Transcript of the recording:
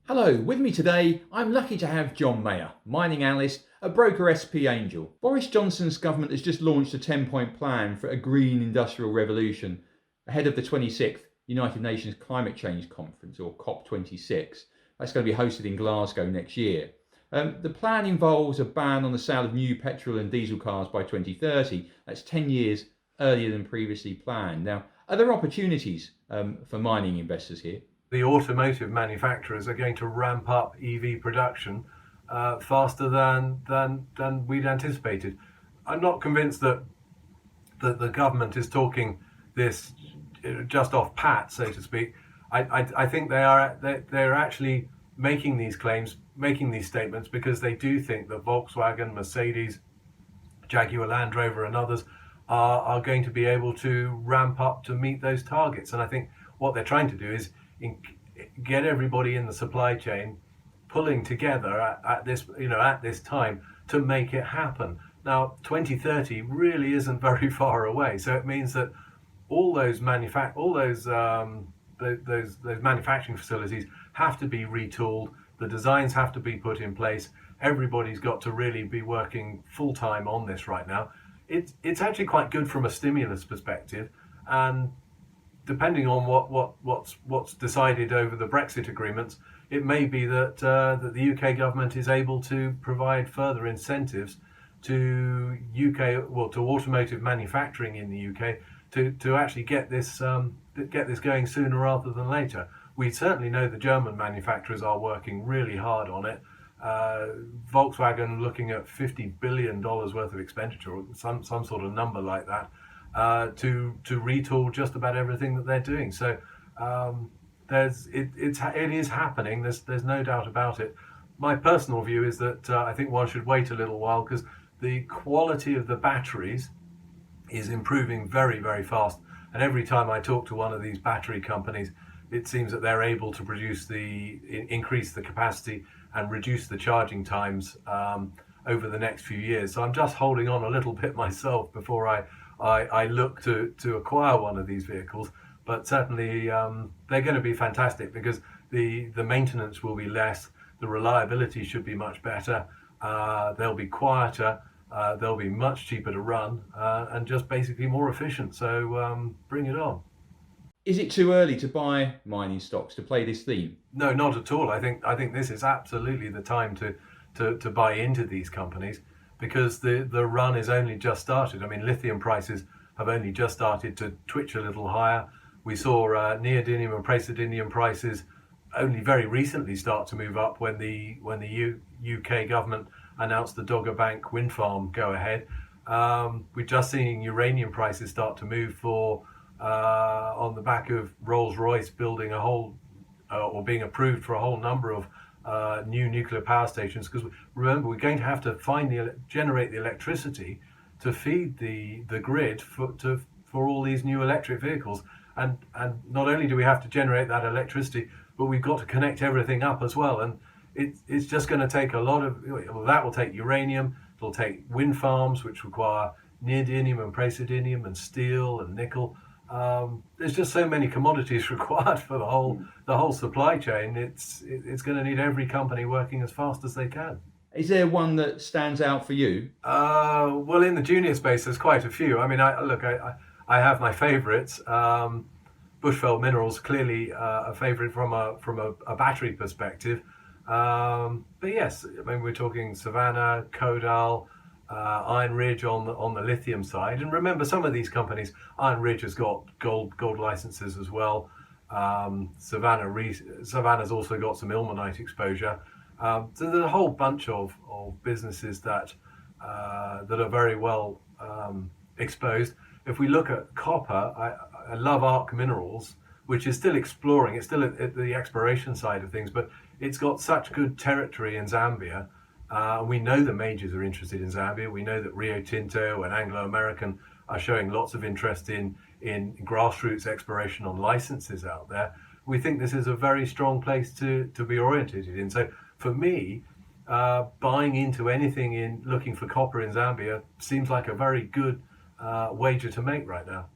Hello, with me today, I'm lucky to have John Meyer, mining analyst at broker SP Angel. Boris Johnson's government has just launched a 10-point plan for a green industrial revolution ahead of the 26th United Nations Climate Change Conference, or COP26. That's going to be hosted in Glasgow next year. The plan involves a ban on the sale of new petrol and diesel cars by 2030. That's 10 years earlier than previously planned. Now, are there opportunities for mining investors here? The automotive manufacturers are going to ramp up EV production faster than we'd anticipated. I'm not convinced that the government is talking this just off pat, so to speak. I think they're actually making these claims, making these statements because they do think that Volkswagen, Mercedes, Jaguar Land Rover and others are going to be able to ramp up to meet those targets. And I think what they're trying to do is get everybody in the supply chain pulling together at this time to make it happen. Now, 2030 really isn't very far away, so it means that all those manufacturing facilities have to be retooled. The designs have to be put in place. Everybody's got to really be working full time on this right now. It's actually quite good from a stimulus perspective, and depending on what's decided over the Brexit agreements, it may be that the UK government is able to provide further incentives to automotive manufacturing in the UK to actually get this going sooner rather than later. We certainly know the German manufacturers are working really hard on it. Volkswagen looking at $50 billion worth of expenditure, or some sort of number like that, to retool just about everything that they're doing. So it is happening. There's no doubt about it. My personal view is that I think one should wait a little while because the quality of the batteries is improving very, very fast. And every time I talk to one of these battery companies, it seems that they're able to increase the capacity and reduce the charging times over the next few years. So I'm just holding on a little bit myself before I look to acquire one of these vehicles. But certainly they're going to be fantastic because the maintenance will be less, the reliability should be much better, they'll be quieter, they'll be much cheaper to run, and just basically more efficient. So bring it on. Is it too early to buy mining stocks to play this theme? No, not at all. I think this is absolutely the time to buy into these companies because the run is only just started. I mean, lithium prices have only just started to twitch a little higher. We saw neodymium and praseodymium prices only very recently start to move up when the UK government announced the Dogger Bank wind farm go ahead. We're just seeing uranium prices start to move on the back of Rolls-Royce building or being approved for a whole number of new nuclear power stations. Because remember, we're going to have to generate the electricity to feed the grid for all these new electric vehicles. And not only do we have to generate that electricity, but we've got to connect everything up as well. And it's just going to take that will take uranium, it'll take wind farms, which require neodymium and praseodymium and steel and nickel. There's just so many commodities required for the whole supply chain. It's going to need every company working as fast as they can. Is there one that stands out for you? Well, in the junior space, there's quite a few. I mean, I have my favourites. Bushveld Minerals, clearly a favourite from a battery perspective. But yes, I mean, we're talking Savannah, Kodal, Iron Ridge on the lithium side. And remember, some of these companies, Iron Ridge has got gold licenses as well. Savannah's also got some ilmenite exposure. So there's a whole bunch of businesses that are very well exposed. If we look at copper, I love ARC Minerals, which is still exploring. It's still at the exploration side of things, but it's got such good territory in Zambia. We know the majors are interested in Zambia. We know that Rio Tinto and Anglo American are showing lots of interest in grassroots exploration on licenses out there. We think this is a very strong place to be orientated in. So for me, buying into anything in looking for copper in Zambia seems like a very good wager to make right now.